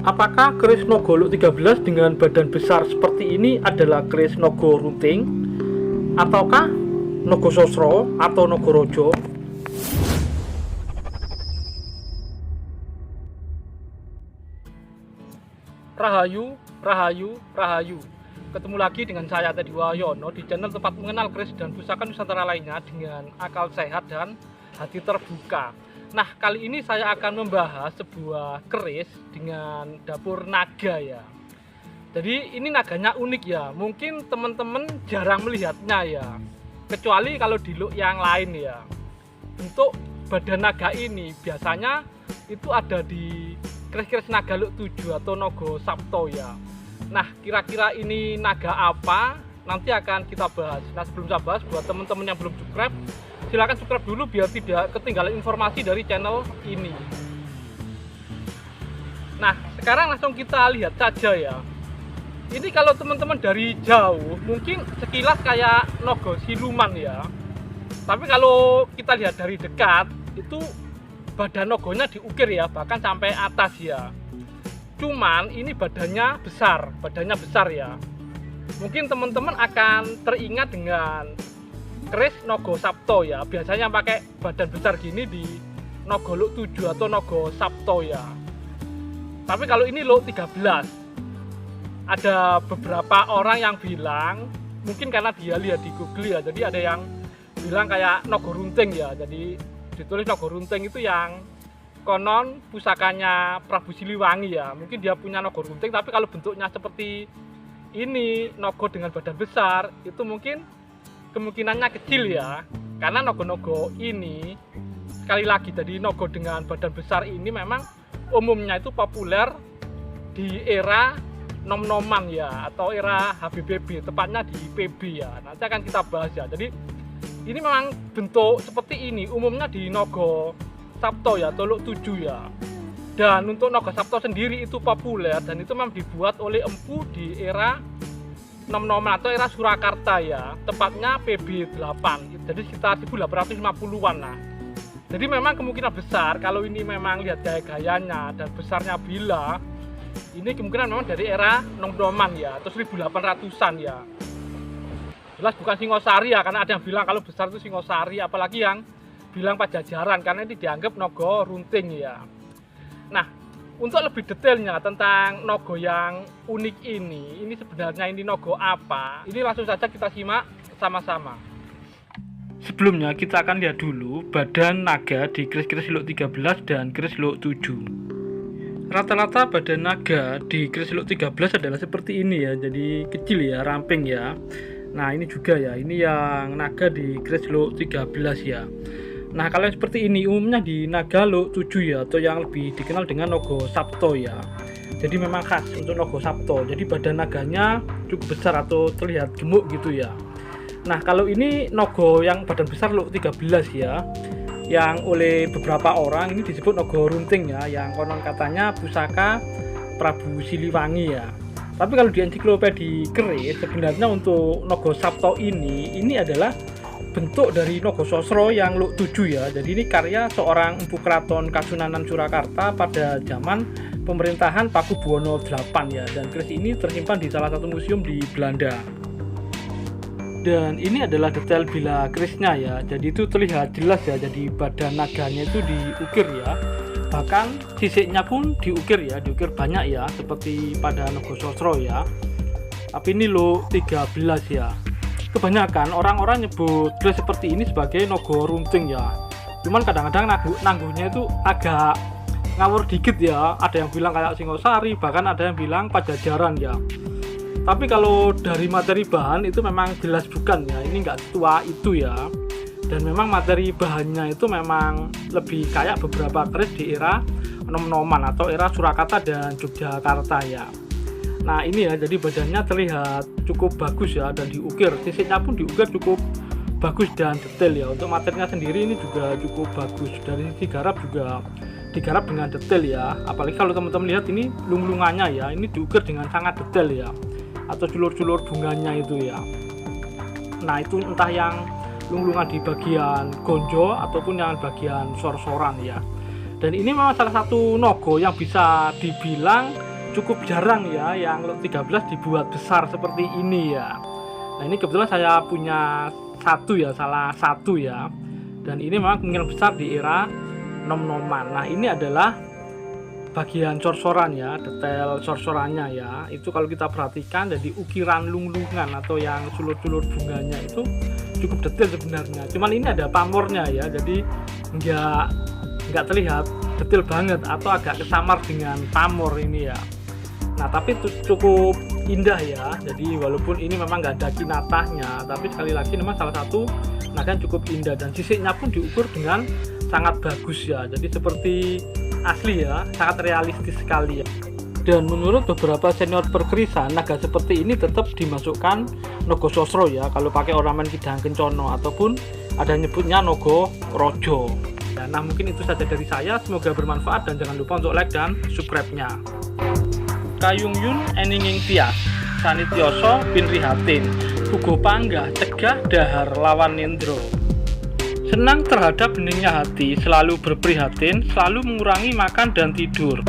Apakah keris Nogo Luk 13 dengan badan besar seperti ini adalah keris Nogo Runting ataukah Nogo Sosro atau Nogo Rojo? Rahayu, Rahayu, Rahayu. Ketemu lagi dengan saya Teddy Wayono di channel tempat mengenal keris dan pusaka Nusantara lainnya dengan akal sehat dan hati terbuka. Nah, kali ini saya akan membahas sebuah keris dengan dapur naga ya. Jadi ini naganya unik ya. Mungkin teman-teman jarang melihatnya ya. Kecuali kalau di look yang lain ya. Untuk badan naga ini biasanya itu ada di keris-keris naga Luk 7 atau Nogo Sabto ya. Nah, kira-kira ini naga apa? Nanti akan kita bahas. Nah, sebelum saya bahas, buat teman-teman yang belum subscribe, silahkan subscribe dulu biar tidak ketinggalan informasi dari channel ini. Nah, sekarang langsung kita lihat saja ya. Ini kalau teman-teman dari jauh, mungkin sekilas kayak Nogo Siluman ya. Tapi kalau kita lihat dari dekat, itu badan nogonya diukir ya, bahkan sampai atas ya. Cuman ini badannya besar ya. Mungkin teman-teman akan teringat dengan keris Nogo Sabto ya. Biasanya pakai badan besar gini di Nogo Luk 7 atau Nogo Sabto ya. Tapi kalau ini Luk 13, ada beberapa orang yang bilang, mungkin karena dia lihat di Google ya, jadi ada yang bilang kayak Nogo Runting ya. Jadi ditulis Nogo Runting itu yang konon pusakanya Prabu Siliwangi ya. Mungkin dia punya Nogo Runting, tapi kalau bentuknya seperti ini, Nogo dengan badan besar, itu mungkin kemungkinannya kecil ya. Karena Nogo-Nogo ini, sekali lagi, jadi Nogo dengan badan besar ini memang umumnya itu populer di era nom-noman ya, atau era HBBB, tepatnya di PB ya. Nanti akan kita bahas ya. Jadi ini memang bentuk seperti ini umumnya di Nogo Sabto ya, atau Luk 7 ya. Dan untuk Nogo Sabto sendiri itu populer dan itu memang dibuat oleh empu di era nom-noman atau era Surakarta ya, tepatnya PB 8, jadi sekitar 1850-an. Nah, jadi memang kemungkinan besar kalau ini memang lihat gaya-gayanya dan besarnya bila, ini kemungkinan memang dari era nom-noman ya, atau 1800-an ya. Jelas bukan Singosari ya, karena ada yang bilang kalau besar itu Singosari, apalagi yang bilang Pajajaran, karena ini dianggap Nogo Runting ya. Nah, untuk lebih detailnya tentang Nogo yang unik ini sebenarnya ini Nogo apa? Ini langsung saja kita simak sama-sama. Sebelumnya kita akan lihat dulu badan naga di keris-keris Luk 13 dan keris Luk 7. Rata-rata badan naga di keris Luk 13 adalah seperti ini ya, jadi kecil ya, ramping ya. Nah, ini juga ya, ini yang naga di keris Luk 13 ya. Nah, kalau yang seperti ini umumnya di naga Luk 7 ya, atau yang lebih dikenal dengan Nogo Sabto ya. Jadi memang khas untuk Nogo Sabto. Jadi badan naganya cukup besar atau terlihat gemuk gitu ya. Nah, kalau ini Nogo yang badan besar Luk 13 ya, yang oleh beberapa orang ini disebut Nogo Runting ya, yang konon katanya pusaka Prabu Siliwangi ya. Tapi kalau di ensiklopedia keris, sebenarnya untuk Nogo Sabto ini adalah bentuk dari Nogo Sosro yang Luk 7 ya. Jadi ini karya seorang empu keraton Kasunanan Surakarta pada zaman pemerintahan Pakubuwono 8 ya. Dan keris ini tersimpan di salah satu museum di Belanda. Dan ini adalah detail bila kerisnya ya. Jadi itu terlihat jelas ya. Jadi badan naganya itu diukir ya. Bahkan sisiknya pun diukir ya, diukir banyak ya, seperti pada Nogo Sosro ya. Tapi ini Luk 13 ya. Kebanyakan orang-orang nyebut keris seperti ini sebagai Nogo Runting ya. Cuman kadang-kadang nangguhnya itu agak ngawur dikit ya. Ada yang bilang kayak Singosari, bahkan ada yang bilang Pajajaran ya. Tapi kalau dari materi bahan itu memang jelas bukan ya. Ini nggak tua itu ya. Dan memang materi bahannya itu memang lebih kayak beberapa keris di era nom-noman atau era Surakarta dan Yogyakarta ya. Nah, ini ya, jadi badannya terlihat cukup bagus ya, dan diukir, sisiknya pun diukir cukup bagus dan detail ya. Untuk materinya sendiri ini juga cukup bagus. Dari sisi garap juga digarap dengan detail ya. Apalagi kalau teman-teman lihat ini lung-lungannya ya, ini diukir dengan sangat detail ya, atau sulur-sulur bunganya itu ya. Nah, itu entah yang lung-lungan di bagian gonjo ataupun yang bagian sor-soran ya. Dan ini memang salah satu Nogo yang bisa dibilang cukup jarang ya yang lot 13 dibuat besar seperti ini ya. Nah ini kebetulan saya punya satu ya, salah satu ya, dan ini memang kemungkinan besar di era nom-noman. Nah ini adalah bagian cor-coran ya, detail cor-corannya ya. Itu kalau kita perhatikan jadi ukiran lung-lungan atau yang sulur-sulur bunganya itu cukup detail sebenarnya. Cuman ini ada pamornya ya, jadi nggak terlihat detail banget atau agak kesamar dengan pamor ini ya. Nah tapi itu cukup indah ya, jadi walaupun ini memang nggak ada kinatahnya, tapi sekali lagi memang salah satu naga cukup indah dan sisiknya pun diukur dengan sangat bagus ya, jadi seperti asli ya, sangat realistis sekali ya. Dan menurut beberapa senior perkerisan, naga seperti ini tetap dimasukkan Nogo Sosro ya, kalau pakai ornamen Kidang Kencono ataupun ada nyebutnya Nogo Rojo. Nah mungkin itu saja dari saya, semoga bermanfaat dan jangan lupa untuk like dan subscribe-nya. Kayung Yun Eninging Tias Sanityoso bin Rihatin Ugo Panggah Cegah Dahar lawan Nindro. Senang terhadap beningnya hati, selalu berprihatin, selalu mengurangi makan dan tidur.